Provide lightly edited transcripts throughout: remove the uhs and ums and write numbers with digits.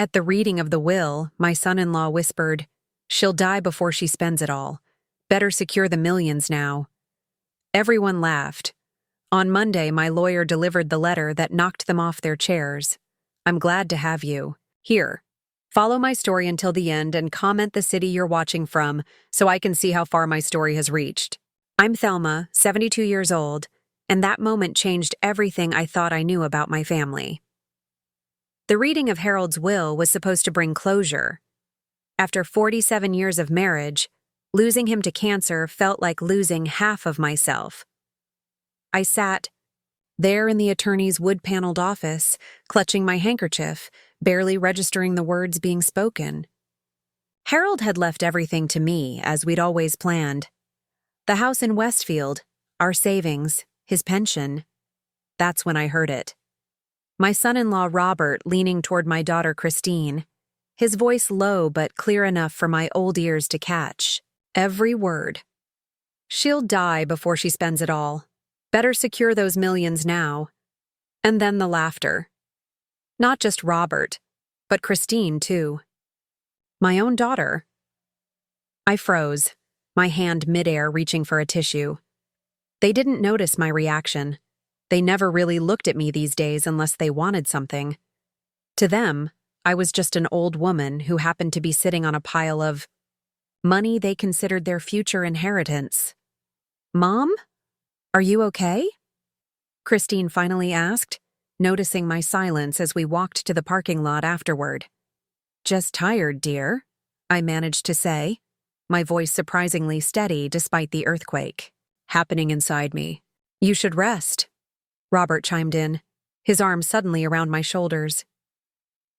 At the reading of the will, my son-in-law whispered, "She'll die before she spends it all. Better secure the millions now." Everyone laughed. On Monday, my lawyer delivered the letter that knocked them off their chairs. "I'm glad to have you. Here, follow my story until the end and comment the city you're watching from so I can see how far my story has reached. I'm Thelma, 72 years old, and that moment changed everything I thought I knew about my family." The reading of Harold's will was supposed to bring closure. After 47 years of marriage, losing him to cancer felt like losing half of myself. I sat there in the attorney's wood-paneled office, clutching my handkerchief, barely registering the words being spoken. Harold had left everything to me, as we'd always planned. The house in Westfield, our savings, his pension. That's when I heard it. My son-in-law Robert leaning toward my daughter Christine, his voice low but clear enough for my old ears to catch. Every word. "She'll die before she spends it all. Better secure those millions now." And then the laughter. Not just Robert, but Christine, too. My own daughter. I froze, my hand midair reaching for a tissue. They didn't notice my reaction. They never really looked at me these days unless they wanted something. To them, I was just an old woman who happened to be sitting on a pile of money they considered their future inheritance. "Mom? Are you okay?" Christine finally asked, noticing my silence as we walked to the parking lot afterward. "Just tired, dear," I managed to say, my voice surprisingly steady despite the earthquake happening inside me. "You should rest," Robert chimed in, his arm suddenly around my shoulders.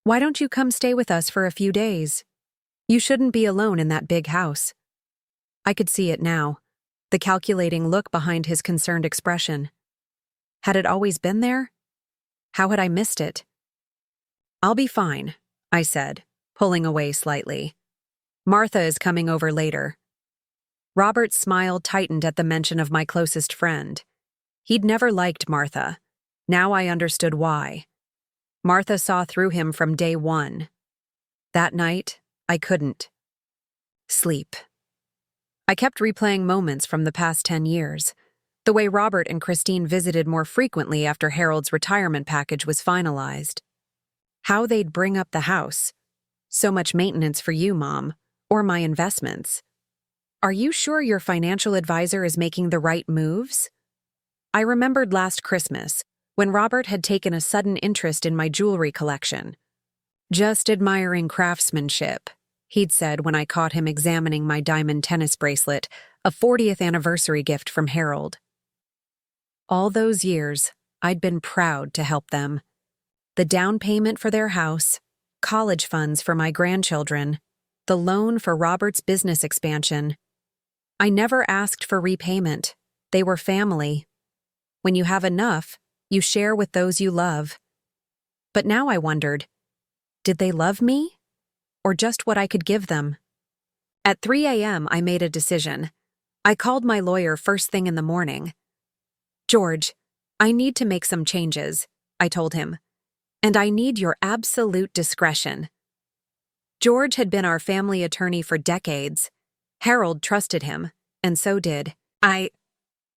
"Why don't you come stay with us for a few days? You shouldn't be alone in that big house." I could see it now, the calculating look behind his concerned expression. Had it always been there? How had I missed it? "I'll be fine," I said, pulling away slightly. "Martha is coming over later." Robert's smile tightened at the mention of my closest friend. He'd never liked Martha. Now I understood why. Martha saw through him from day one. That night, I couldn't sleep. I kept replaying moments from the past 10 years. The way Robert and Christine visited more frequently after Harold's retirement package was finalized. How they'd bring up the house. "So much maintenance for you, Mom," or my investments. "Are you sure your financial advisor is making the right moves?" I remembered last Christmas, when Robert had taken a sudden interest in my jewelry collection. "Just admiring craftsmanship," he'd said when I caught him examining my diamond tennis bracelet, a 40th anniversary gift from Harold. All those years, I'd been proud to help them. The down payment for their house, college funds for my grandchildren, the loan for Robert's business expansion. I never asked for repayment. They were family. When you have enough, you share with those you love. But now I wondered, did they love me? Or just what I could give them? At 3 a.m., I made a decision. I called my lawyer first thing in the morning. "George, I need to make some changes," I told him. "And I need your absolute discretion." George had been our family attorney for decades. Harold trusted him, and so did I.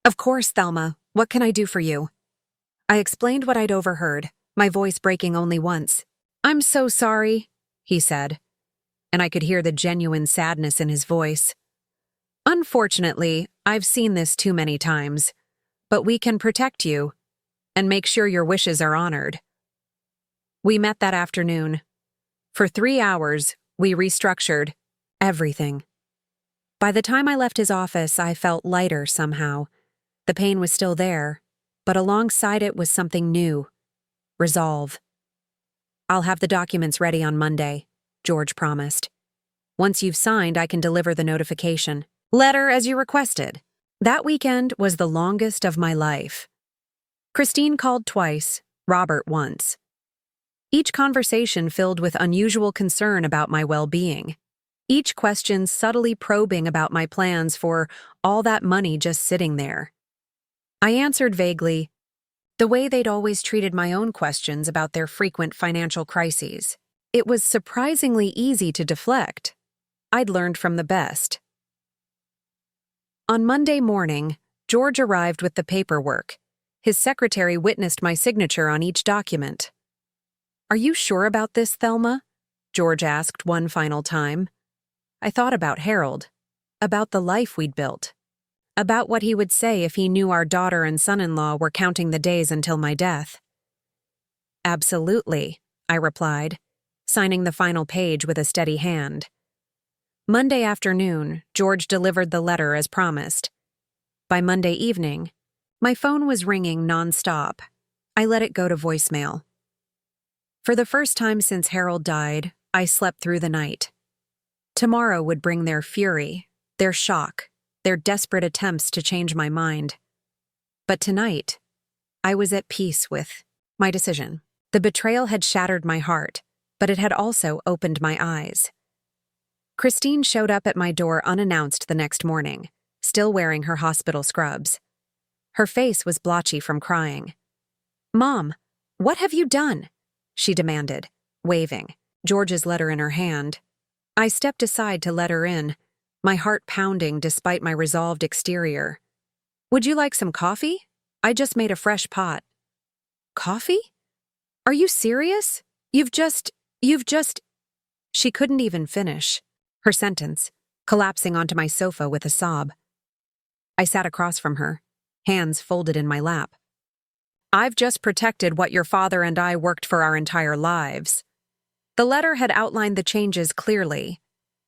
"Of course, Thelma, what can I do for you?" I explained what I'd overheard, my voice breaking only once. "I'm so sorry," he said, and I could hear the genuine sadness in his voice. "Unfortunately, I've seen this too many times, but we can protect you and make sure your wishes are honored." We met that afternoon. For 3 hours, we restructured everything. By the time I left his office, I felt lighter somehow. The pain was still there, but alongside it was something new. Resolve. "I'll have the documents ready on Monday," George promised. "Once you've signed, I can deliver the notification letter as you requested." That weekend was the longest of my life. Christine called twice, Robert once. Each conversation filled with unusual concern about my well-being. Each question subtly probing about my plans for all that money just sitting there. I answered vaguely, the way they'd always treated my own questions about their frequent financial crises. It was surprisingly easy to deflect. I'd learned from the best. On Monday morning, George arrived with the paperwork. His secretary witnessed my signature on each document. "Are you sure about this, Thelma?" George asked one final time. I thought about Harold, about the life we'd built, about what he would say if he knew our daughter and son-in-law were counting the days until my death. "Absolutely," I replied, signing the final page with a steady hand. Monday afternoon, George delivered the letter as promised. By Monday evening, my phone was ringing nonstop. I let it go to voicemail. For the first time since Harold died, I slept through the night. Tomorrow would bring their fury, their shock, their desperate attempts to change my mind. But tonight, I was at peace with my decision. The betrayal had shattered my heart, but it had also opened my eyes. Christine showed up at my door unannounced the next morning, still wearing her hospital scrubs. Her face was blotchy from crying. "Mom, what have you done?" she demanded, waving, George's letter in her hand. I stepped aside to let her in, my heart pounding despite my resolved exterior. "Would you like some coffee? I just made a fresh pot." "Coffee? Are you serious? You've just... She couldn't even finish her sentence, collapsing onto my sofa with a sob. I sat across from her, hands folded in my lap. "I've just protected what your father and I worked for our entire lives." The letter had outlined the changes clearly.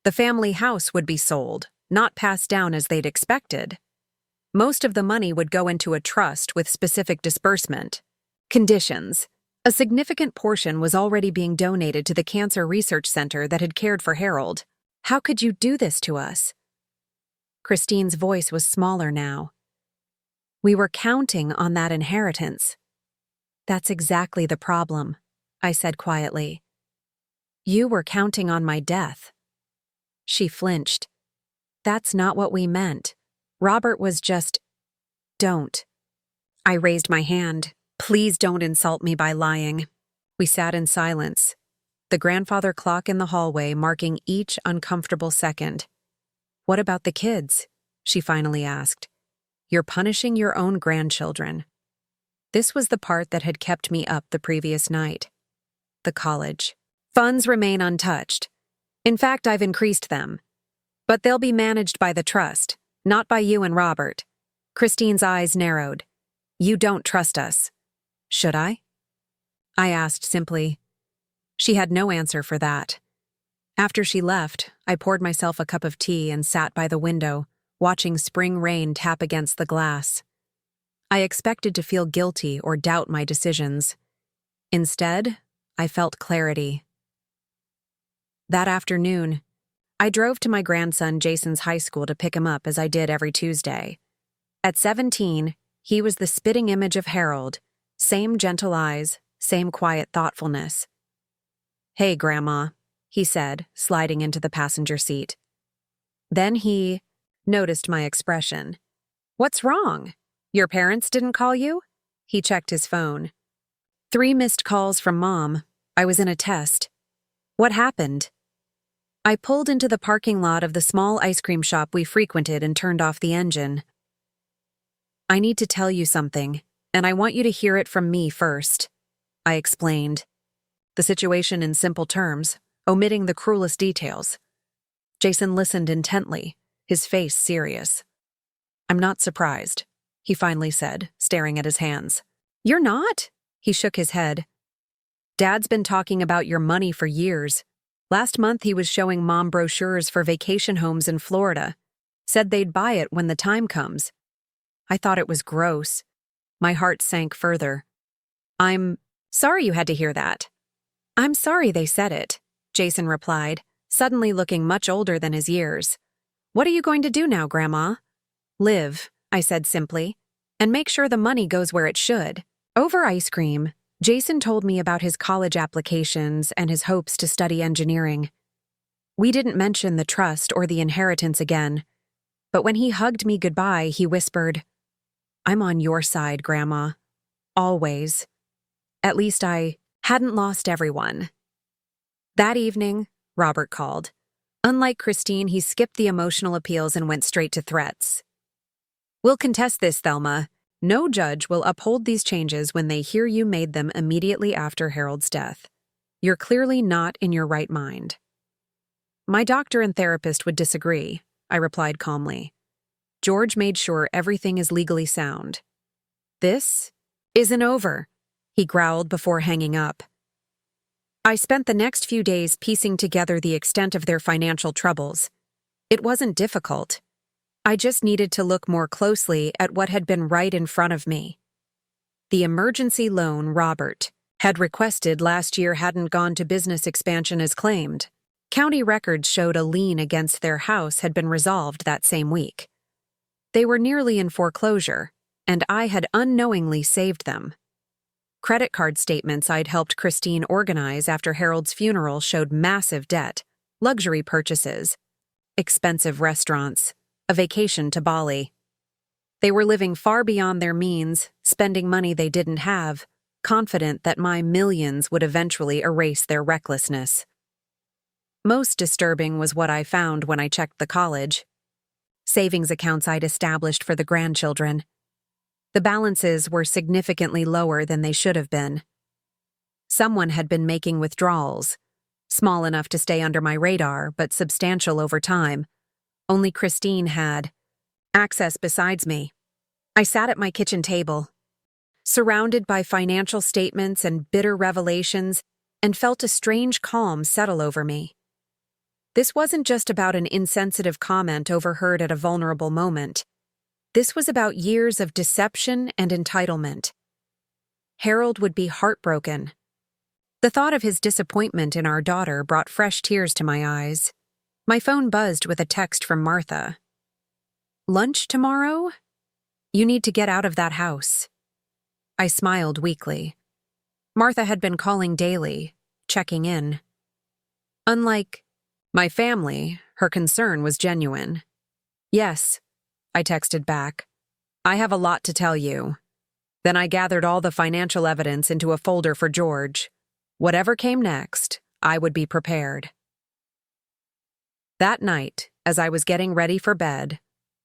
The family house would be sold, not passed down as they'd expected. Most of the money would go into a trust with specific disbursement conditions. A significant portion was already being donated to the cancer research center that had cared for Harold. "How could you do this to us?" Christine's voice was smaller now. "We were counting on that inheritance." "That's exactly the problem," I said quietly. "You were counting on my death." She flinched. "That's not what we meant. Robert was just... Don't." I raised my hand. "Please don't insult me by lying." We sat in silence, the grandfather clock in the hallway marking each uncomfortable second. "What about the kids?" she finally asked. "You're punishing your own grandchildren." This was the part that had kept me up the previous night. The college. "Funds remain untouched. In fact, I've increased them. But they'll be managed by the trust, not by you and Robert." Christine's eyes narrowed. "You don't trust us." "Should I?" I asked simply. She had no answer for that. After she left, I poured myself a cup of tea and sat by the window, watching spring rain tap against the glass. I expected to feel guilty or doubt my decisions. Instead, I felt clarity. That afternoon, I drove to my grandson Jason's high school to pick him up as I did every Tuesday. At 17, he was the spitting image of Harold, same gentle eyes, same quiet thoughtfulness. "Hey, Grandma," he said, sliding into the passenger seat. Then he noticed my expression. "What's wrong? Your parents didn't call you?" He checked his phone. 3 missed calls from Mom. I was in a test. "What happened?" I pulled into the parking lot of the small ice cream shop we frequented and turned off the engine. "I need to tell you something, and I want you to hear it from me first," I explained. The situation in simple terms, omitting the cruelest details. Jason listened intently, his face serious. "I'm not surprised," he finally said, staring at his hands. "You're not?" He shook his head. "Dad's been talking about your money for years. Last month he was showing Mom brochures for vacation homes in Florida. Said they'd buy it when the time comes." I thought it was gross. My heart sank further. "I'm sorry you had to hear that." "I'm sorry they said it," Jason replied, suddenly looking much older than his years. "What are you going to do now, Grandma?" "Live," I said simply, "and make sure the money goes where it should." Over ice cream, Jason told me about his college applications and his hopes to study engineering. We didn't mention the trust or the inheritance again, but when he hugged me goodbye, he whispered, "I'm on your side, Grandma. Always." At least I hadn't lost everyone. That evening, Robert called. Unlike Christine, he skipped the emotional appeals and went straight to threats. "We'll contest this, Thelma. No judge will uphold these changes when they hear you made them immediately after Harold's death. You're clearly not in your right mind." "My doctor and therapist would disagree," I replied calmly. "George made sure everything is legally sound." "This isn't over," he growled before hanging up. I spent the next few days piecing together the extent of their financial troubles. It wasn't difficult. I just needed to look more closely at what had been right in front of me. The emergency loan Robert had requested last year hadn't gone to business expansion as claimed. County records showed a lien against their house had been resolved that same week. They were nearly in foreclosure, and I had unknowingly saved them. Credit card statements I'd helped Christine organize after Harold's funeral showed massive debt, luxury purchases, expensive restaurants, a vacation to Bali. They were living far beyond their means, spending money they didn't have, confident that my millions would eventually erase their recklessness. Most disturbing was what I found when I checked the college savings accounts I'd established for the grandchildren. The balances were significantly lower than they should have been. Someone had been making withdrawals, small enough to stay under my radar, but substantial over time. Only Christine had access besides me. I sat at my kitchen table, surrounded by financial statements and bitter revelations, and felt a strange calm settle over me. This wasn't just about an insensitive comment overheard at a vulnerable moment. This was about years of deception and entitlement. Harold would be heartbroken. The thought of his disappointment in our daughter brought fresh tears to my eyes. My phone buzzed with a text from Martha. "Lunch tomorrow? You need to get out of that house." I smiled weakly. Martha had been calling daily, checking in. Unlike my family, her concern was genuine. "Yes," I texted back. "I have a lot to tell you." Then I gathered all the financial evidence into a folder for George. Whatever came next, I would be prepared. That night, as I was getting ready for bed,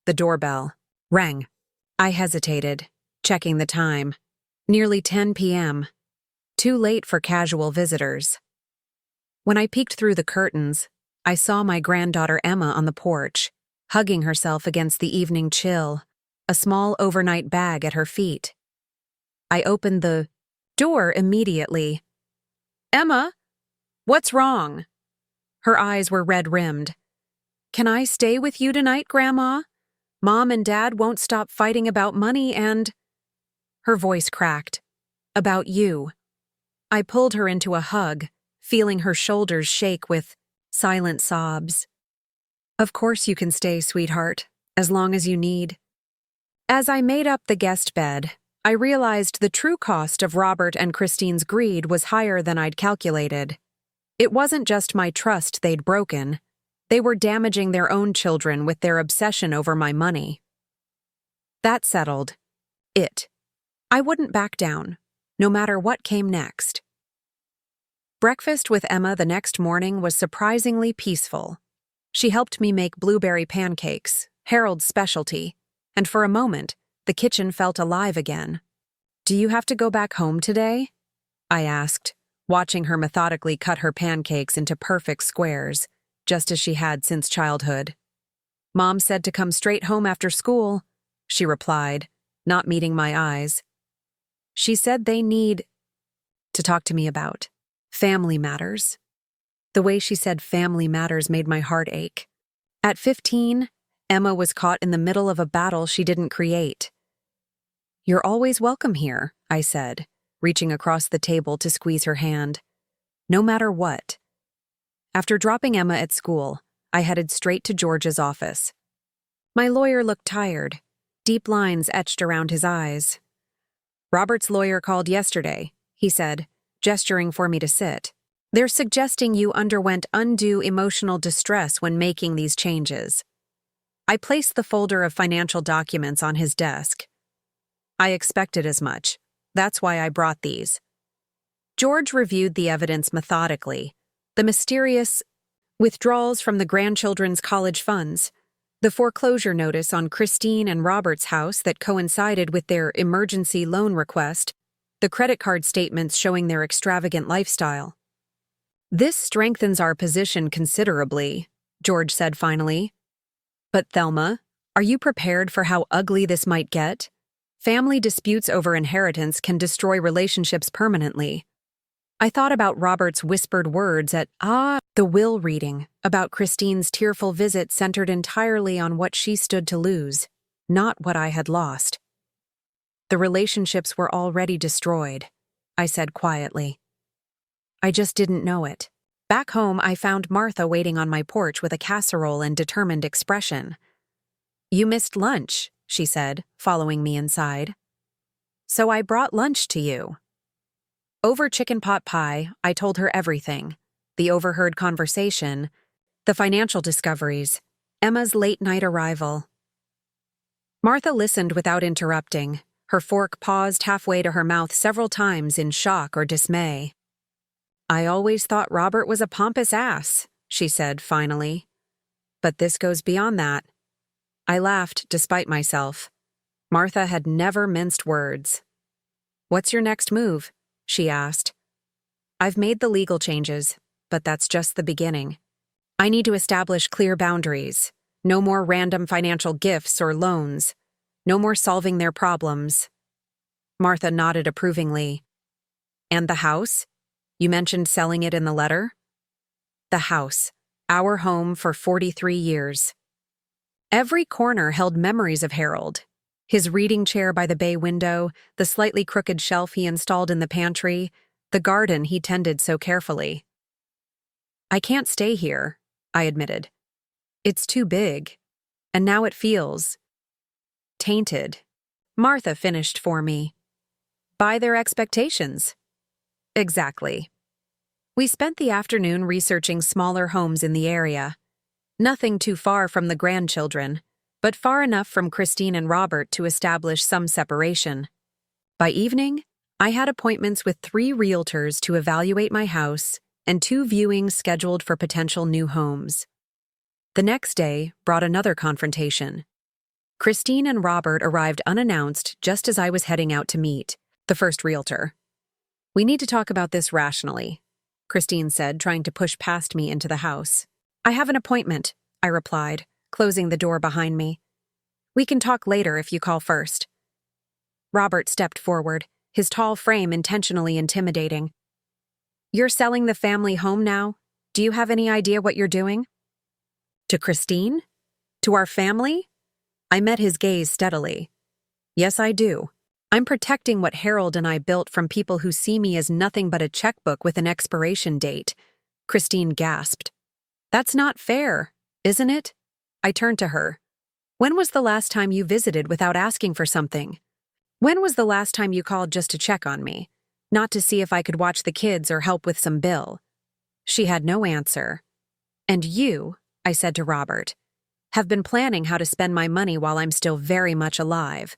the doorbell rang. I hesitated, checking the time. Nearly 10 p.m. Too late for casual visitors. When I peeked through the curtains, I saw my granddaughter Emma on the porch, hugging herself against the evening chill, a small overnight bag at her feet. I opened the door immediately. "Emma, what's wrong?" Her eyes were red-rimmed. "Can I stay with you tonight, Grandma? Mom and Dad won't stop fighting about money and—" Her voice cracked. "About you." I pulled her into a hug, feeling her shoulders shake with silent sobs. "Of course you can stay, sweetheart, as long as you need." As I made up the guest bed, I realized the true cost of Robert and Christine's greed was higher than I'd calculated. It wasn't just my trust they'd broken. They were damaging their own children with their obsession over my money. That settled it. I wouldn't back down, no matter what came next. Breakfast with Emma the next morning was surprisingly peaceful. She helped me make blueberry pancakes, Harold's specialty, and for a moment, the kitchen felt alive again. "Do you have to go back home today?" I asked, watching her methodically cut her pancakes into perfect squares, just as she had since childhood. "Mom said to come straight home after school," she replied, not meeting my eyes. "She said they need to talk to me about family matters." The way she said family matters made my heart ache. At 15, Emma was caught in the middle of a battle she didn't create. "You're always welcome here," I said, reaching across the table to squeeze her hand. "No matter what." After dropping Emma at school, I headed straight to George's office. My lawyer looked tired, deep lines etched around his eyes. "Robert's lawyer called yesterday," he said, gesturing for me to sit. "They're suggesting you underwent undue emotional distress when making these changes." I placed the folder of financial documents on his desk. "I expected as much. That's why I brought these." George reviewed the evidence methodically, The mysterious withdrawals from the grandchildren's college funds, the foreclosure notice on Christine and Robert's house that coincided with their emergency loan request, the credit card statements showing their extravagant lifestyle. "This strengthens our position considerably," George said finally. "But Thelma, are you prepared for how ugly this might get? Family disputes over inheritance can destroy relationships permanently." I thought about Robert's whispered words at the will reading about Christine's tearful visit centered entirely on what she stood to lose, not what I had lost. "The relationships were already destroyed," I said quietly. I just didn't know it. Back home, I found Martha waiting on my porch with a casserole and determined expression. "You missed lunch," she said, following me inside. "So I brought lunch to you." Over chicken pot pie, I told her everything: the overheard conversation, the financial discoveries, Emma's late-night arrival. Martha listened without interrupting. Her fork paused halfway to her mouth several times in shock or dismay. "I always thought Robert was a pompous ass," she said finally. "But this goes beyond that." I laughed despite myself. Martha had never minced words. "What's your next move?" she asked. "I've made the legal changes, but that's just the beginning. I need to establish clear boundaries. No more random financial gifts or loans. No more solving their problems." Martha nodded approvingly. "And the house? You mentioned selling it in the letter?" "The house. Our home for 43 years. Every corner held memories of Harold. His reading chair by the bay window, the slightly crooked shelf he installed in the pantry, the garden he tended so carefully. "I can't stay here," I admitted. "It's too big. And now it feels tainted." Martha finished for me. "By their expectations." Exactly. We spent the afternoon researching smaller homes in the area. Nothing too far from the grandchildren, but far enough from Christine and Robert to establish some separation. By evening, I had appointments with 3 realtors to evaluate my house and 2 viewings scheduled for potential new homes. The next day brought another confrontation. Christine and Robert arrived unannounced just as I was heading out to meet the first realtor. "We need to talk about this rationally," Christine said, trying to push past me into the house. "I have an appointment," I replied, closing the door behind me. "We can talk later if you call first." Robert stepped forward, his tall frame intentionally intimidating. "You're selling the family home now? Do you have any idea what you're doing?" "To Christine? To our family?" I met his gaze steadily. "Yes, I do. I'm protecting what Harold and I built from people who see me as nothing but a checkbook with an expiration date." Christine gasped. "That's not fair, isn't it?" I turned to her. "When was the last time you visited without asking for something? When was the last time you called just to check on me, not to see if I could watch the kids or help with some bill?" She had no answer. "And you," I said to Robert, "have been planning how to spend my money while I'm still very much alive."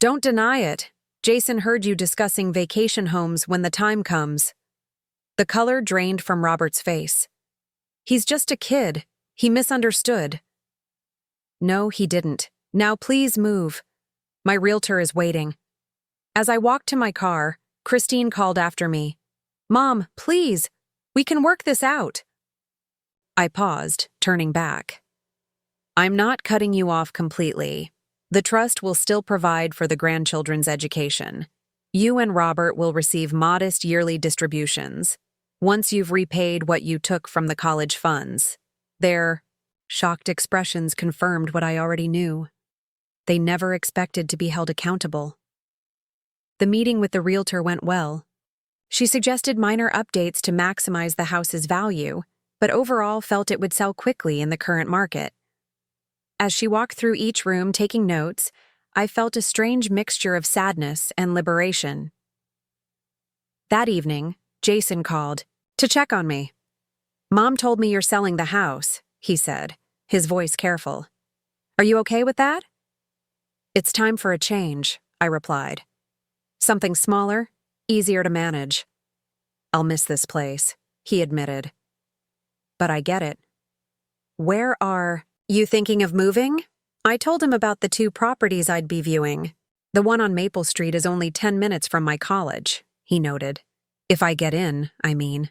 "Don't deny it. Jason heard you discussing vacation homes when the time comes." The color drained from Robert's face. "He's just a kid. He misunderstood." "No, he didn't. Now please move. My realtor is waiting." As I walked to my car, Christine called after me. "Mom, please. We can work this out." I paused, turning back. "I'm not cutting you off completely. The trust will still provide for the grandchildren's education. You and Robert will receive modest yearly distributions once you've repaid what you took from the college funds." Their shocked expressions confirmed what I already knew. They never expected to be held accountable. The meeting with the realtor went well. She suggested minor updates to maximize the house's value, but overall felt it would sell quickly in the current market. As she walked through each room taking notes, I felt a strange mixture of sadness and liberation. That evening, Jason called to check on me. "Mom told me you're selling the house," he said, his voice careful. "Are you okay with that?" "It's time for a change," I replied. "Something smaller, easier to manage." "I'll miss this place," he admitted, but I get it. Where are you thinking of moving? I told him about the 2 properties I'd be viewing. The one on Maple Street is only 10 minutes from my college, he noted. If I get in, I mean.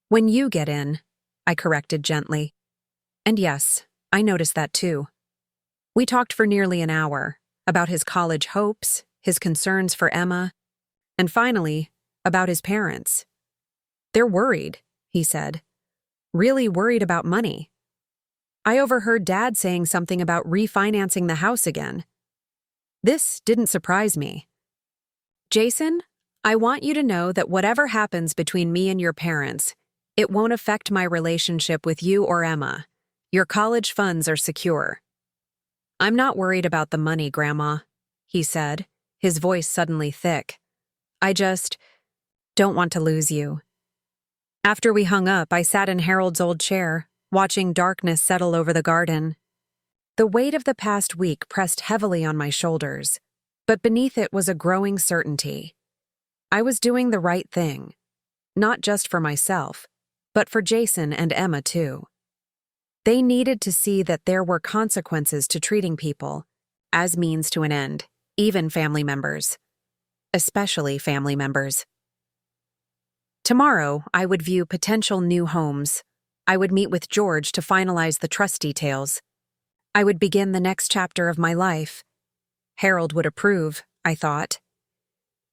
When you get in, I corrected gently. And yes, I noticed that too. We talked for nearly an hour about his college hopes, his concerns for Emma, and finally, about his parents. They're worried, he said. Really worried about money. I overheard Dad saying something about refinancing the house again. This didn't surprise me. Jason, I want you to know that whatever happens between me and your parents, it won't affect my relationship with you or Emma. Your college funds are secure. I'm not worried about the money, Grandma, he said, his voice suddenly thick. I just don't want to lose you. After we hung up, I sat in Harold's old chair, watching darkness settle over the garden. The weight of the past week pressed heavily on my shoulders, but beneath it was a growing certainty. I was doing the right thing, not just for myself, but for Jason and Emma too. They needed to see that there were consequences to treating people as means to an end, even family members. Especially family members. Tomorrow, I would view potential new homes. I would meet with George to finalize the trust details. I would begin the next chapter of my life. Harold would approve, I thought.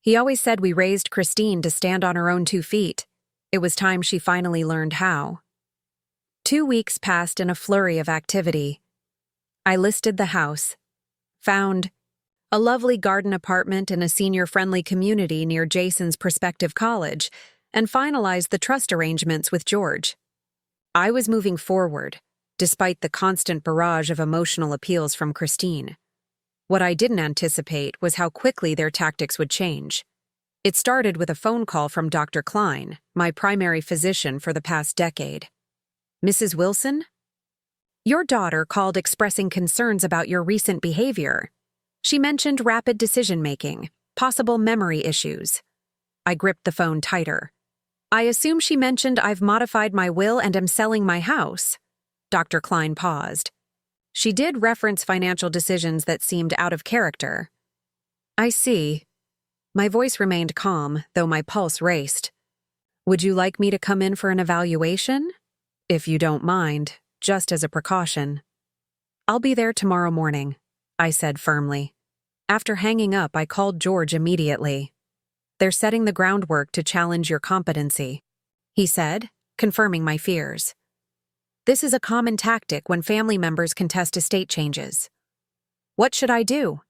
He always said we raised Christine to stand on her own 2 feet. It was time she finally learned how. 2 weeks passed in a flurry of activity. I listed the house, found a lovely garden apartment in a senior-friendly community near Jason's prospective college, and finalized the trust arrangements with George. I was moving forward, despite the constant barrage of emotional appeals from Christine. What I didn't anticipate was how quickly their tactics would change. It started with a phone call from Dr. Klein, my primary physician for the past decade. Mrs. Wilson? Your daughter called expressing concerns about your recent behavior. She mentioned rapid decision-making, possible memory issues. I gripped the phone tighter. I assume she mentioned I've modified my will and am selling my house. Dr. Klein paused. She did reference financial decisions that seemed out of character. I see. My voice remained calm, though my pulse raced. Would you like me to come in for an evaluation? If you don't mind, just as a precaution. I'll be there tomorrow morning, I said firmly. After hanging up, I called George immediately. They're setting the groundwork to challenge your competency, he said, confirming my fears. This is a common tactic when family members contest estate changes. What should I do?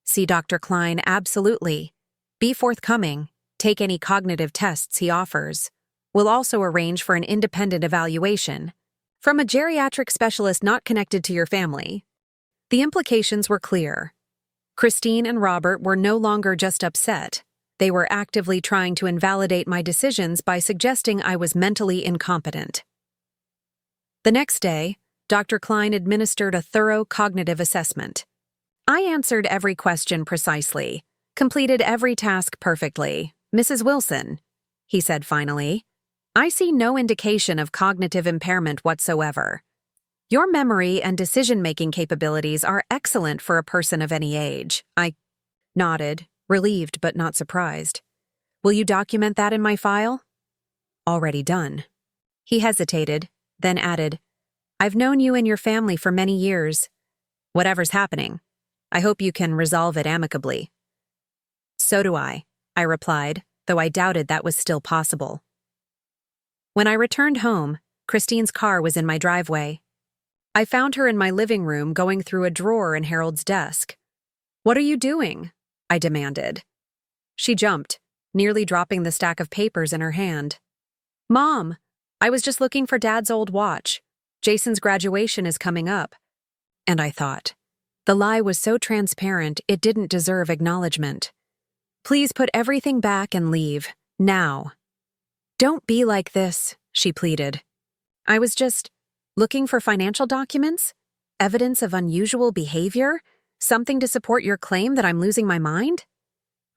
See Dr. Klein, absolutely. Be forthcoming. Take any cognitive tests he offers. We'll also arrange for an independent evaluation from a geriatric specialist not connected to your family. The implications were clear. Christine and Robert were no longer just upset. They were actively trying to invalidate my decisions by suggesting I was mentally incompetent. The next day, Dr. Klein administered a thorough cognitive assessment. I answered every question precisely, completed every task perfectly. Mrs. Wilson, he said finally, I see no indication of cognitive impairment whatsoever. Your memory and decision-making capabilities are excellent for a person of any age. I nodded, relieved but not surprised. Will you document that in my file? Already done. He hesitated, then added, I've known you and your family for many years. Whatever's happening, I hope you can resolve it amicably. So do I replied, though I doubted that was still possible. When I returned home, Christine's car was in my driveway. I found her in my living room going through a drawer in Harold's desk. What are you doing? I demanded. She jumped, nearly dropping the stack of papers in her hand. Mom, I was just looking for Dad's old watch. Jason's graduation is coming up. And I thought, the lie was so transparent it didn't deserve acknowledgement. Please put everything back and leave, now. Don't be like this, she pleaded. I was just looking for financial documents, evidence of unusual behavior, something to support your claim that I'm losing my mind?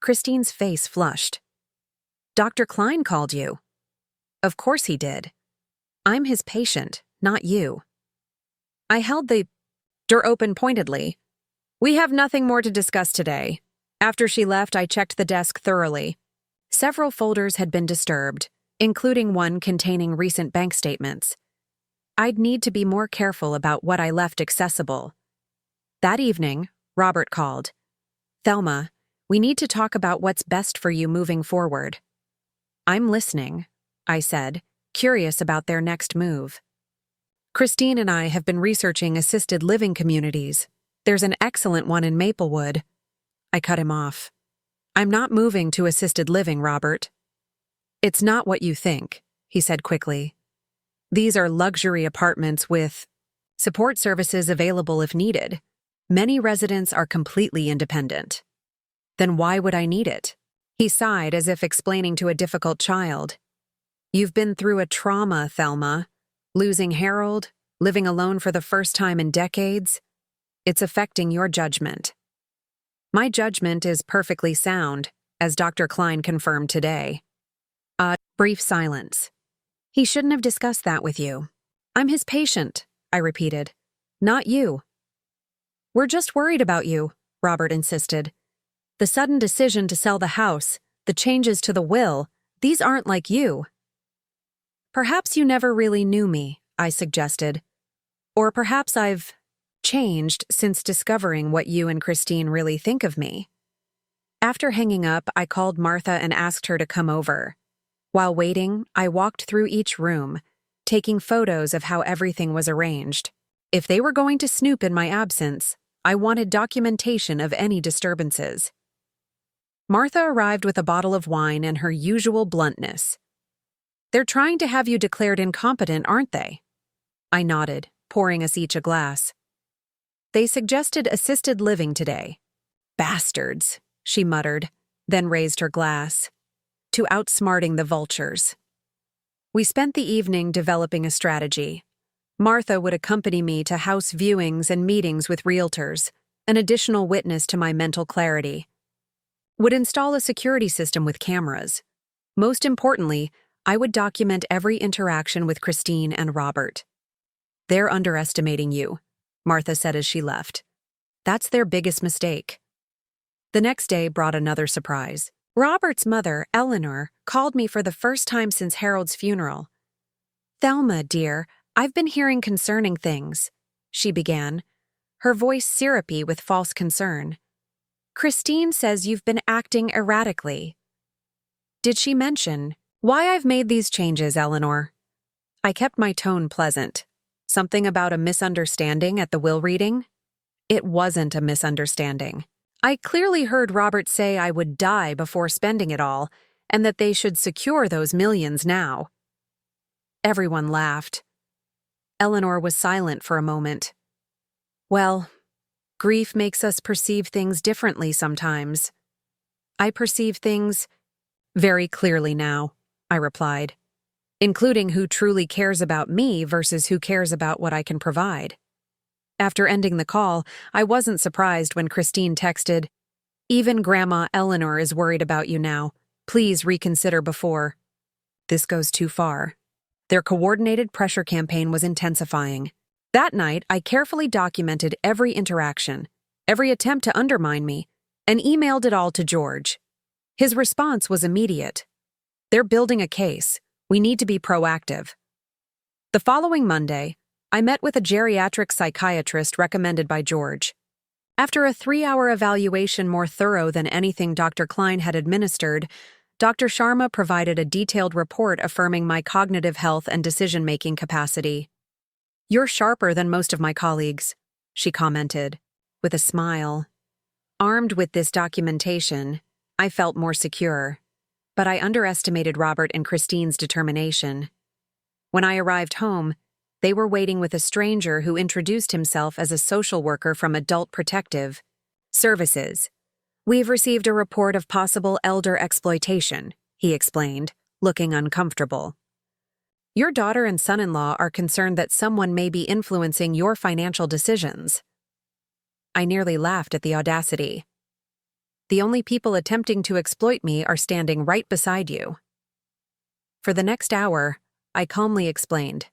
Christine's face flushed. Dr. Klein called you. Of course he did. I'm his patient, not you. I held the door open pointedly. We have nothing more to discuss today. After she left, I checked the desk thoroughly. Several folders had been disturbed, including one containing recent bank statements. I'd need to be more careful about what I left accessible. That evening, Robert called. Thelma, we need to talk about what's best for you moving forward. I'm listening, I said, curious about their next move. Christine and I have been researching assisted living communities. There's an excellent one in Maplewood. I cut him off. I'm not moving to assisted living, Robert. It's not what you think, he said quickly. These are luxury apartments with support services available if needed. Many residents are completely independent. Then why would I need it? He sighed as if explaining to a difficult child. You've been through a trauma, Thelma. Losing Harold, living alone for the first time in decades. It's affecting your judgment. My judgment is perfectly sound, as Dr. Klein confirmed today. A brief silence. He shouldn't have discussed that with you. I'm his patient, I repeated. Not you. We're just worried about you, Robert insisted. The sudden decision to sell the house, the changes to the will, these aren't like you. Perhaps you never really knew me, I suggested. Or perhaps I've changed since discovering what you and Christine really think of me. After hanging up, I called Martha and asked her to come over. While waiting, I walked through each room, taking photos of how everything was arranged. If they were going to snoop in my absence, I wanted documentation of any disturbances. Martha arrived with a bottle of wine and her usual bluntness. They're trying to have you declared incompetent, aren't they? I nodded, pouring us each a glass. They suggested assisted living today. Bastards, she muttered, then raised her glass. To outsmarting the vultures. We spent the evening developing a strategy. Martha would accompany me to house viewings and meetings with realtors, an additional witness to my mental clarity. Would install a security system with cameras. Most importantly, I would document every interaction with Christine and Robert. They're underestimating you, Martha said as she left. That's their biggest mistake. The next day brought another surprise. Robert's mother, Eleanor, called me for the first time since Harold's funeral. Thelma, dear, I've been hearing concerning things, she began, her voice syrupy with false concern. Christine says you've been acting erratically. Did she mention why I've made these changes, Eleanor? I kept my tone pleasant. Something about a misunderstanding at the will reading? It wasn't a misunderstanding. I clearly heard Robert say I would die before spending it all, and that they should secure those millions now. Everyone laughed. Eleanor was silent for a moment. Well, grief makes us perceive things differently sometimes. I perceive things very clearly now, I replied, including who truly cares about me versus who cares about what I can provide. After ending the call, I wasn't surprised when Christine texted, Even Grandma Eleanor is worried about you now. Please reconsider before. This goes too far. Their coordinated pressure campaign was intensifying. That night, I carefully documented every interaction, every attempt to undermine me, and emailed it all to George. His response was immediate. They're building a case. We need to be proactive. The following Monday, I met with a geriatric psychiatrist recommended by George. After a 3-hour evaluation more thorough than anything Dr. Klein had administered, Dr. Sharma provided a detailed report affirming my cognitive health and decision-making capacity. You're sharper than most of my colleagues, she commented, with a smile. Armed with this documentation, I felt more secure, but I underestimated Robert and Christine's determination. When I arrived home, they were waiting with a stranger who introduced himself as a social worker from Adult Protective Services. We've received a report of possible elder exploitation, he explained, looking uncomfortable. Your daughter and son-in-law are concerned that someone may be influencing your financial decisions. I nearly laughed at the audacity. The only people attempting to exploit me are standing right beside you. For the next hour, I calmly explained.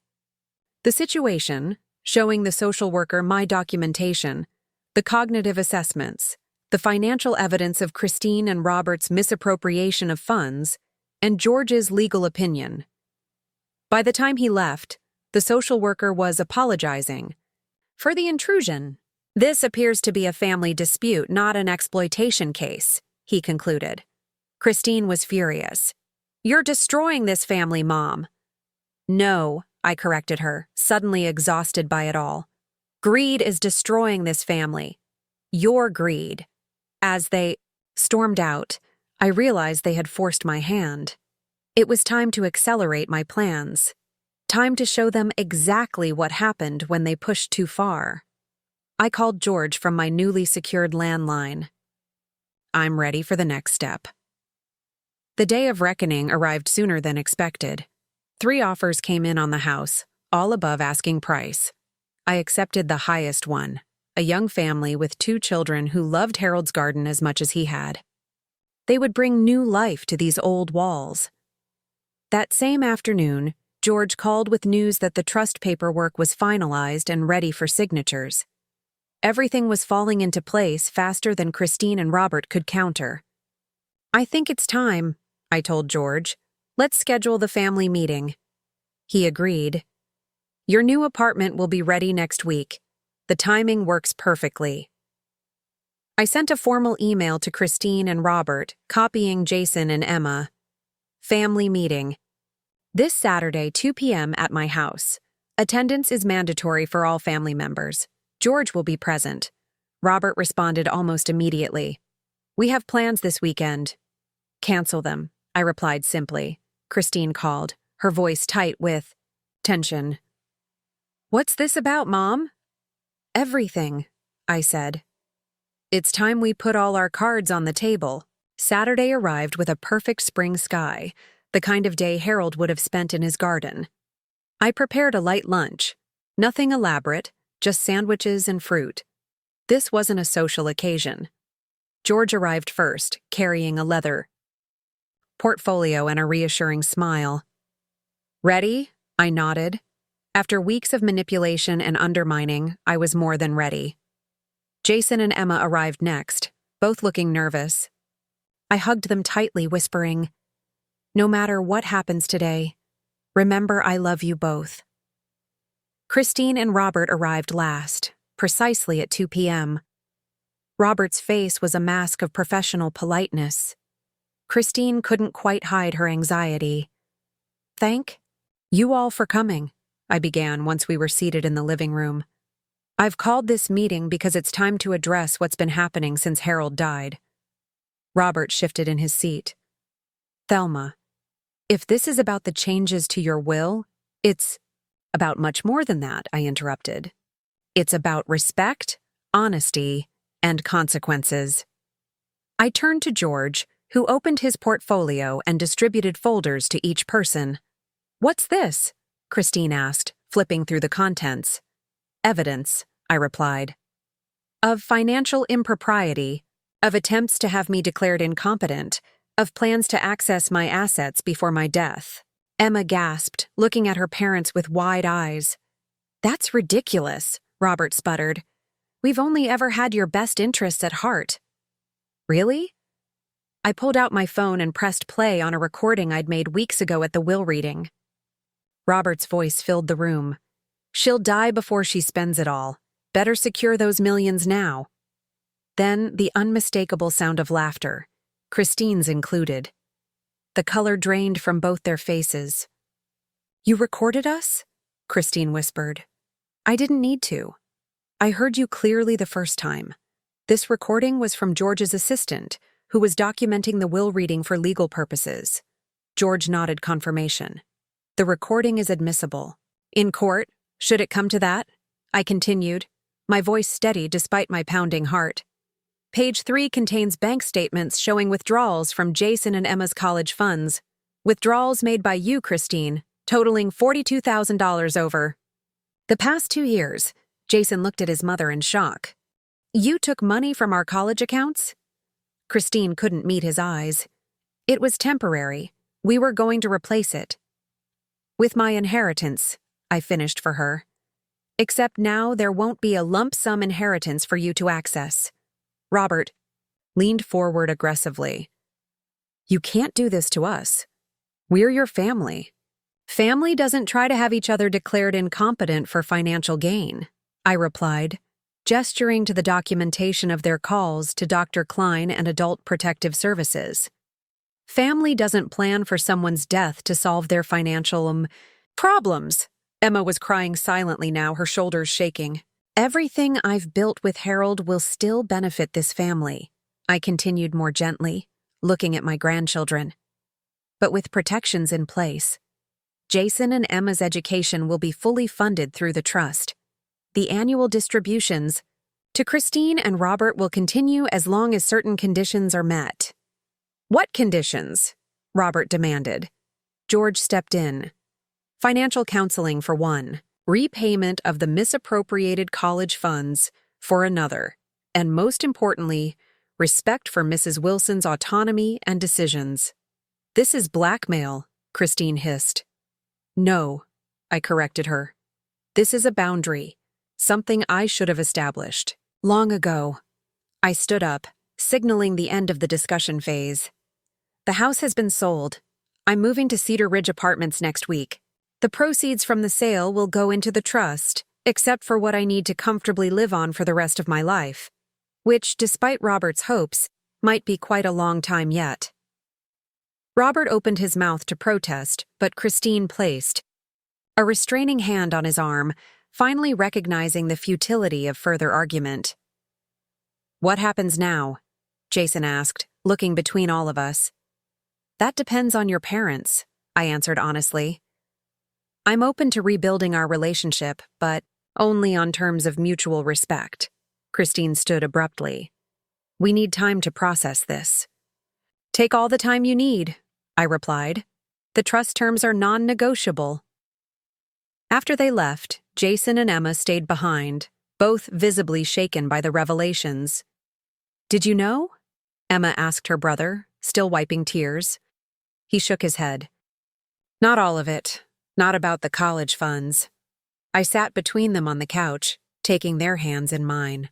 The situation, showing the social worker my documentation, the cognitive assessments, the financial evidence of Christine and Robert's misappropriation of funds, and George's legal opinion. By the time he left, the social worker was apologizing for the intrusion. This appears to be a family dispute, not an exploitation case, he concluded. Christine was furious. You're destroying this family, Mom. No, I corrected her, suddenly exhausted by it all. Greed is destroying this family. Your greed. As they stormed out, I realized they had forced my hand. It was time to accelerate my plans. Time to show them exactly what happened when they pushed too far. I called George from my newly secured landline. I'm ready for the next step. The day of reckoning arrived sooner than expected. 3 offers came in on the house, all above asking price. I accepted the highest one, a young family with 2 children who loved Harold's garden as much as he had. They would bring new life to these old walls. That same afternoon, George called with news that the trust paperwork was finalized and ready for signatures. Everything was falling into place faster than Christine and Robert could counter. I think it's time, I told George. Let's schedule the family meeting. He agreed. Your new apartment will be ready next week. The timing works perfectly. I sent a formal email to Christine and Robert, copying Jason and Emma. Family meeting. This Saturday, 2 p.m. at my house. Attendance is mandatory for all family members. George will be present. Robert responded almost immediately. We have plans this weekend. Cancel them, I replied simply. Christine called, her voice tight with tension. What's this about, Mom? Everything, I said. It's time we put all our cards on the table. Saturday arrived with a perfect spring sky, the kind of day Harold would have spent in his garden. I prepared a light lunch. Nothing elaborate, just sandwiches and fruit. This wasn't a social occasion. George arrived first, carrying a leather portfolio and a reassuring smile. Ready? I nodded. After weeks of manipulation and undermining, I was more than ready. Jason and Emma arrived next, both looking nervous. I hugged them tightly, whispering, No matter what happens today, remember I love you both. Christine and Robert arrived last, precisely at 2 p.m. Robert's face was a mask of professional politeness. Christine couldn't quite hide her anxiety. Thank you all for coming, I began once we were seated in the living room. I've called this meeting because it's time to address what's been happening since Harold died. Robert shifted in his seat. Thelma, if this is about the changes to your will, it's about much more than that, I interrupted. It's about respect, honesty, and consequences. I turned to George, who opened his portfolio and distributed folders to each person. What's this? Christine asked, flipping through the contents. Evidence, I replied. Of financial impropriety, of attempts to have me declared incompetent, of plans to access my assets before my death. Emma gasped, looking at her parents with wide eyes. That's ridiculous, Robert sputtered. We've only ever had your best interests at heart. Really? I pulled out my phone and pressed play on a recording I'd made weeks ago at the will reading. Robert's voice filled the room. She'll die before she spends it all. Better secure those millions now. Then the unmistakable sound of laughter, Christine's included. The color drained from both their faces. You recorded us? Christine whispered. I didn't need to. I heard you clearly the first time. This recording was from George's assistant, who was documenting the will reading for legal purposes. George nodded confirmation. The recording is admissible. In court, should it come to that? I continued, my voice steady despite my pounding heart. Page 3 contains bank statements showing withdrawals from Jason and Emma's college funds. Withdrawals made by you, Christine, totaling $42,000 over the past 2 years. Jason looked at his mother in shock. You took money from our college accounts? Christine couldn't meet his eyes. It was temporary. We were going to replace it. With my inheritance, I finished for her. Except now there won't be a lump sum inheritance for you to access. Robert leaned forward aggressively. You can't do this to us. We're your family. Family doesn't try to have each other declared incompetent for financial gain, I replied, gesturing to the documentation of their calls to Dr. Klein and Adult Protective Services. Family doesn't plan for someone's death to solve their financial problems. Emma was crying silently now, her shoulders shaking. Everything I've built with Harold will still benefit this family, I continued more gently, looking at my grandchildren. But with protections in place, Jason and Emma's education will be fully funded through the trust. The annual distributions to Christine and Robert will continue as long as certain conditions are met. What conditions? Robert demanded. George stepped in. Financial counseling for one, repayment of the misappropriated college funds for another, and most importantly, respect for Mrs. Wilson's autonomy and decisions. This is blackmail, Christine hissed. No, I corrected her. This is a boundary, something I should have established long ago. I stood up, signaling the end of the discussion phase. The house has been sold. I'm moving to Cedar Ridge Apartments next week. The proceeds from the sale will go into the trust, except for what I need to comfortably live on for the rest of my life, which, despite Robert's hopes, might be quite a long time yet. Robert opened his mouth to protest, but Christine placed a restraining hand on his arm, finally recognizing the futility of further argument. What happens now? Jason asked, looking between all of us. That depends on your parents, I answered honestly. I'm open to rebuilding our relationship, but only on terms of mutual respect. Christine stood abruptly. We need time to process this. Take all the time you need, I replied. The trust terms are non-negotiable. After they left, Jason and Emma stayed behind, both visibly shaken by the revelations. Did you know? Emma asked her brother, still wiping tears. He shook his head. Not all of it. Not about the college funds. I sat between them on the couch, taking their hands in mine.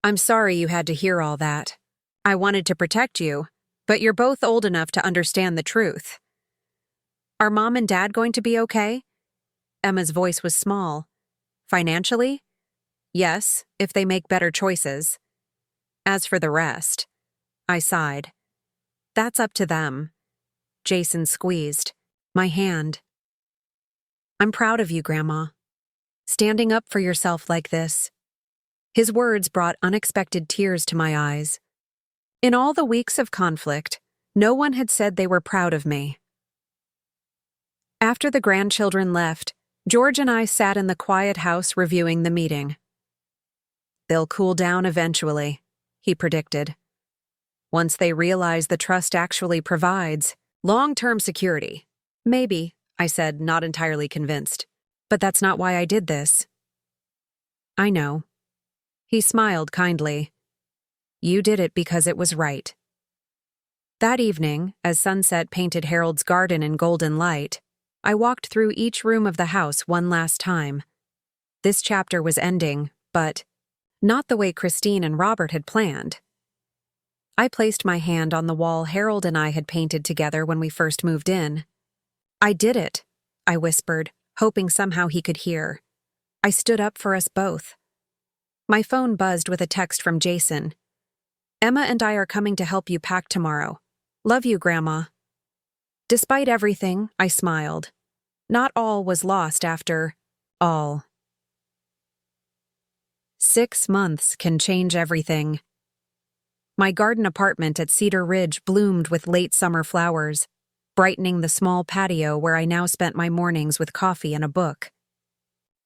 I'm sorry you had to hear all that. I wanted to protect you, but you're both old enough to understand the truth. Are Mom and Dad going to be okay? Emma's voice was small. Financially? Yes, if they make better choices. As for the rest, I sighed. That's up to them. Jason squeezed my hand. I'm proud of you, Grandma. Standing up for yourself like this. His words brought unexpected tears to my eyes. In all the weeks of conflict, no one had said they were proud of me. After the grandchildren left, George and I sat in the quiet house reviewing the meeting. They'll cool down eventually, he predicted. Once they realize the trust actually provides long-term security. Maybe, I said, not entirely convinced. But that's not why I did this. I know. He smiled kindly. You did it because it was right. That evening, as sunset painted Harold's garden in golden light, I walked through each room of the house one last time. This chapter was ending, but not the way Christine and Robert had planned. I placed my hand on the wall Harold and I had painted together when we first moved in. I did it, I whispered, hoping somehow he could hear. I stood up for us both. My phone buzzed with a text from Jason. Emma and I are coming to help you pack tomorrow. Love you, Grandma. Despite everything, I smiled. Not all was lost after all. 6 months can change everything. My garden apartment at Cedar Ridge bloomed with late summer flowers, brightening the small patio where I now spent my mornings with coffee and a book.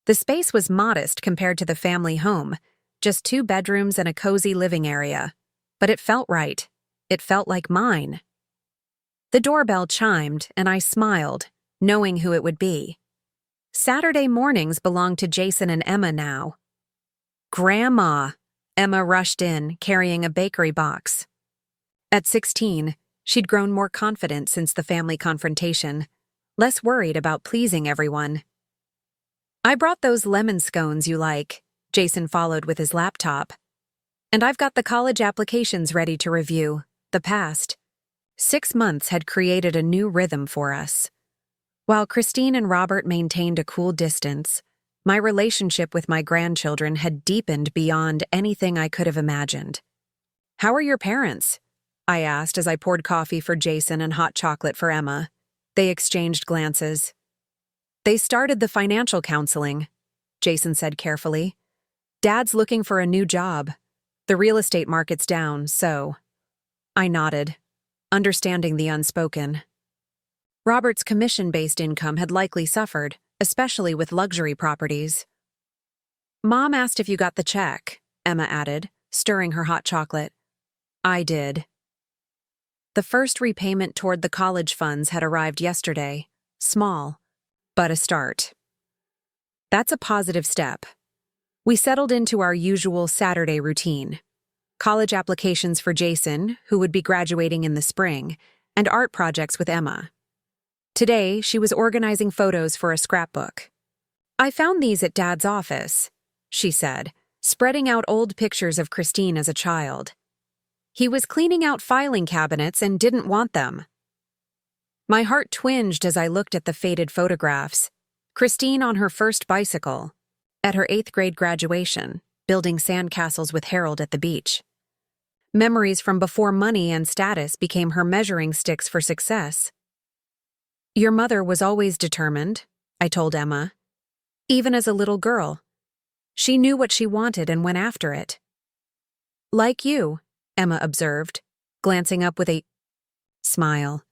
The space was modest compared to the family home, just 2 bedrooms and a cozy living area. But it felt right. It felt like mine. The doorbell chimed, and I smiled, knowing who it would be. Saturday mornings belonged to Jason and Emma now. Grandma! Emma rushed in, carrying a bakery box. At 16, she'd grown more confident since the family confrontation. less worried about pleasing everyone. I brought those lemon scones you like, Jason followed with his laptop. And I've got the college applications ready to review. The past 6 months had created a new rhythm for us. While Christine and Robert maintained a cool distance, my relationship with my grandchildren had deepened beyond anything I could have imagined. "How are your parents?" I asked as I poured coffee for Jason and hot chocolate for Emma. They exchanged glances. "They started the financial counseling," Jason said carefully. "Dad's looking for a new job. The real estate market's down, so—" I nodded, understanding the unspoken. Robert's commission-based income had likely suffered, especially with luxury properties. "Mom asked if you got the check," Emma added, stirring her hot chocolate. I did. The first repayment toward the college funds had arrived yesterday. Small, but a start. That's a positive step. We settled into our usual Saturday routine. College applications for Jason, who would be graduating in the spring, and art projects with Emma. Today, she was organizing photos for a scrapbook. "I found these at Dad's office," she said, spreading out old pictures of Christine as a child. "He was cleaning out filing cabinets and didn't want them." My heart twinged as I looked at the faded photographs. Christine on her first bicycle, at her 8th grade graduation, building sandcastles with Harold at the beach. Memories from before money and status became her measuring sticks for success. "Your mother was always determined," I told Emma. "Even as a little girl. She knew what she wanted and went after it." "Like you," Emma observed, glancing up with a smile.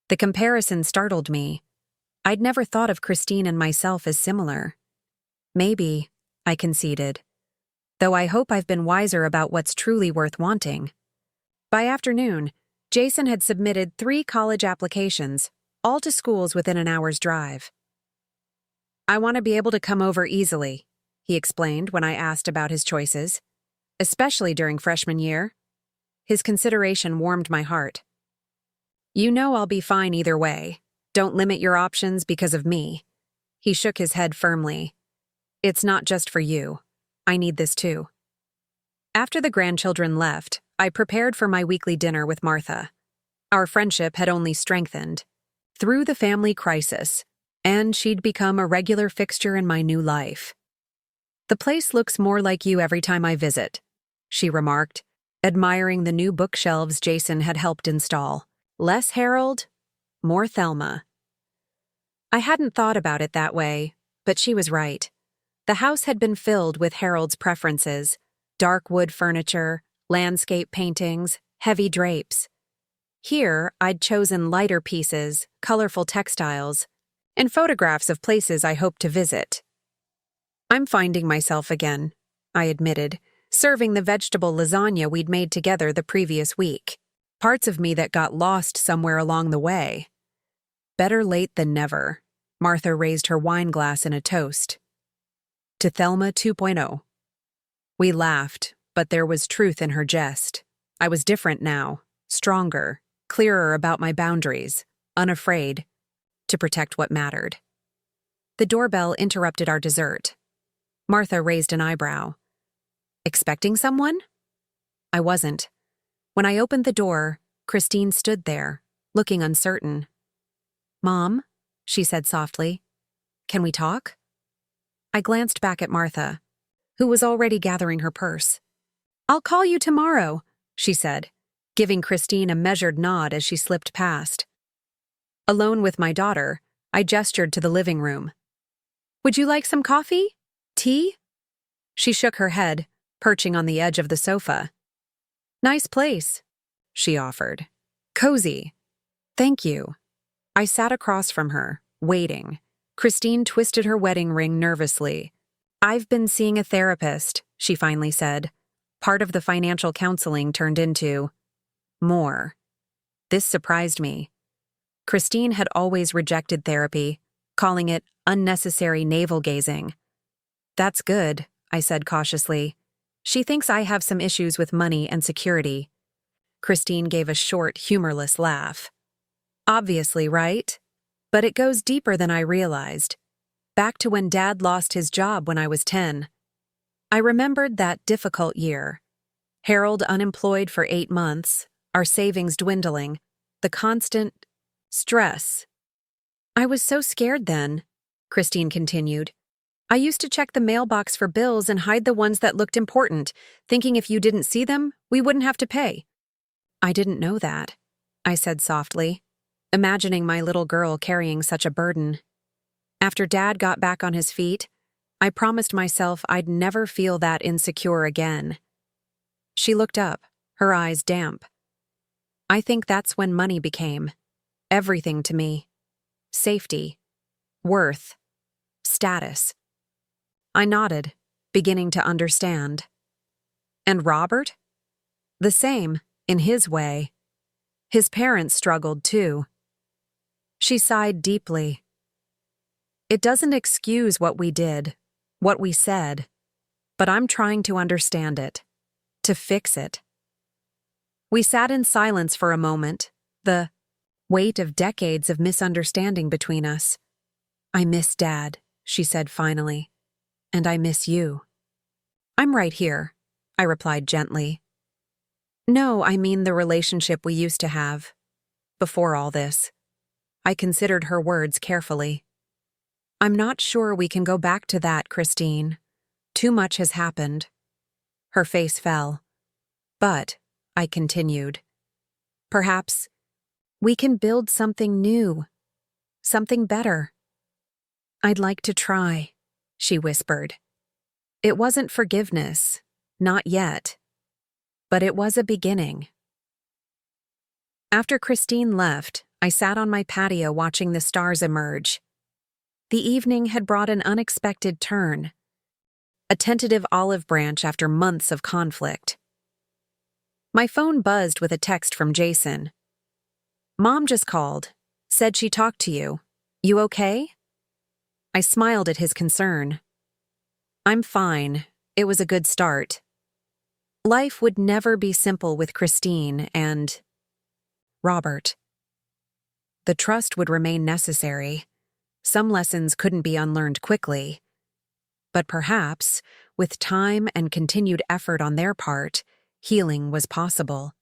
The comparison startled me. I'd never thought of Christine and myself as similar. "Maybe," I conceded, "though I hope I've been wiser about what's truly worth wanting." By afternoon, Jason had submitted 3 college applications, all to schools within an hour's drive. "I want to be able to come over easily," he explained when I asked about his choices, "especially during freshman year." His consideration warmed my heart. "You know I'll be fine either way. Don't limit your options because of me." He shook his head firmly. "It's not just for you. I need this too." After the grandchildren left, I prepared for my weekly dinner with Martha. Our friendship had only strengthened through the family crisis, and she'd become a regular fixture in my new life. "The place looks more like you every time I visit," she remarked, admiring the new bookshelves Jason had helped install. "Less Harold, more Thelma." I hadn't thought about it that way, but she was right. The house had been filled with Harold's preferences: dark wood furniture, landscape paintings, heavy drapes. Here, I'd chosen lighter pieces, colorful textiles, and photographs of places I hoped to visit. "I'm finding myself again," I admitted, serving the vegetable lasagna we'd made together the previous week. Parts of me that got lost somewhere along the way. "Better late than never." Martha raised her wine glass in a toast. "To Thelma 2.0. We laughed, but there was truth in her jest. I was different now, stronger, clearer about my boundaries, unafraid to protect what mattered. The doorbell interrupted our dessert. Martha raised an eyebrow. "Expecting someone?" I wasn't. When I opened the door, Christine stood there, looking uncertain. "Mom," she said softly, "can we talk?" I glanced back at Martha, who was already gathering her purse. "I'll call you tomorrow," she said, giving Christine a measured nod as she slipped past. Alone with my daughter, I gestured to the living room. "Would you like some coffee? Tea?" She shook her head, perching on the edge of the sofa. "Nice place," she offered. "Cozy. Thank you." I sat across from her, waiting. Christine twisted her wedding ring nervously. "I've been seeing a therapist," she finally said. Part of the financial counseling turned into more. This surprised me. Christine had always rejected therapy, calling it unnecessary navel-gazing. "That's good," I said cautiously. "She thinks I have some issues with money and security." Christine gave a short, humorless laugh. "Obviously, right?" But it goes deeper than I realized. Back to when Dad lost his job when I was 10. I remembered that difficult year. Harold unemployed for 8 months, our savings dwindling, the constant stress. I was so scared then, Christine continued. I used to check the mailbox for bills and hide the ones that looked important, thinking if you didn't see them, we wouldn't have to pay. I didn't know that, I said softly, imagining my little girl carrying such a burden. After Dad got back on his feet, I promised myself I'd never feel that insecure again. She looked up, her eyes damp. I think that's when money became everything to me. Safety, worth, status. I nodded, beginning to understand. And Robert? The same, in his way. His parents struggled too. She sighed deeply. It doesn't excuse what we did, what we said, but I'm trying to understand it, to fix it. We sat in silence for a moment, the weight of decades of misunderstanding between us. I miss Dad, she said finally, and I miss you. I'm right here, I replied gently. No, I mean the relationship we used to have, before all this. I considered her words carefully. I'm not sure we can go back to that, Christine. Too much has happened. Her face fell. But, I continued, perhaps we can build something new, something better. I'd like to try, she whispered. It wasn't forgiveness, not yet, but it was a beginning. After Christine left, I sat on my patio watching the stars emerge. The evening had brought an unexpected turn, a tentative olive branch after months of conflict. My phone buzzed with a text from Jason. Mom just called, said she talked to you. You okay? I smiled at his concern. I'm fine. It was a good start. Life would never be simple with Christine and Robert. The trust would remain necessary. Some lessons couldn't be unlearned quickly. But perhaps, with time and continued effort on their part, healing was possible.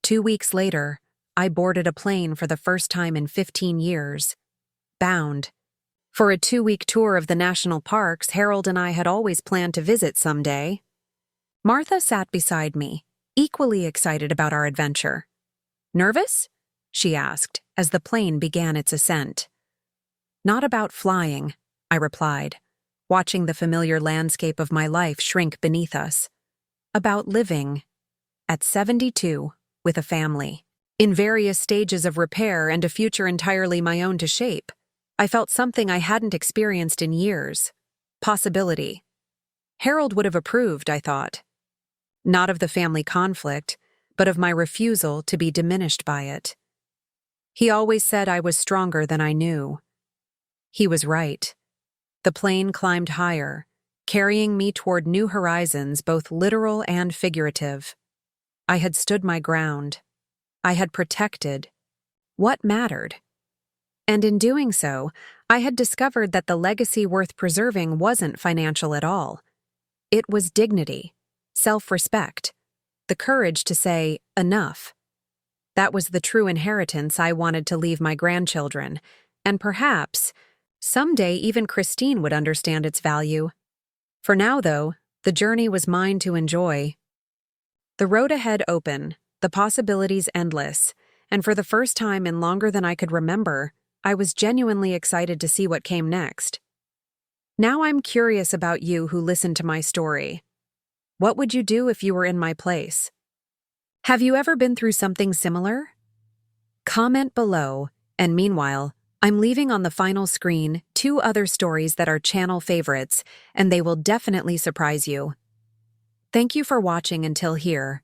2 weeks later, I boarded a plane for the first time in 15 years. Bound. For a 2-week tour of the national parks Harold and I had always planned to visit someday. Martha sat beside me, equally excited about our adventure. Nervous? She asked, as the plane began its ascent. Not about flying, I replied, watching the familiar landscape of my life shrink beneath us. About living, at 72, with a family, in various stages of repair and a future entirely my own to shape. I felt something I hadn't experienced in years. Possibility. Harold would have approved, I thought. Not of the family conflict, but of my refusal to be diminished by it. He always said I was stronger than I knew. He was right. The plane climbed higher, carrying me toward new horizons, both literal and figurative. I had stood my ground. I had protected what mattered. And in doing so, I had discovered that the legacy worth preserving wasn't financial at all. It was dignity, self-respect, the courage to say, enough. That was the true inheritance I wanted to leave my grandchildren, and perhaps, someday even Christine would understand its value. For now, though, the journey was mine to enjoy. The road ahead open, the possibilities endless, and for the first time in longer than I could remember, I was genuinely excited to see what came next. Now I'm curious about you who listened to my story. What would you do if you were in my place? Have you ever been through something similar? Comment below, and meanwhile, I'm leaving on the final screen 2 other stories that are channel favorites, and they will definitely surprise you. Thank you for watching until here,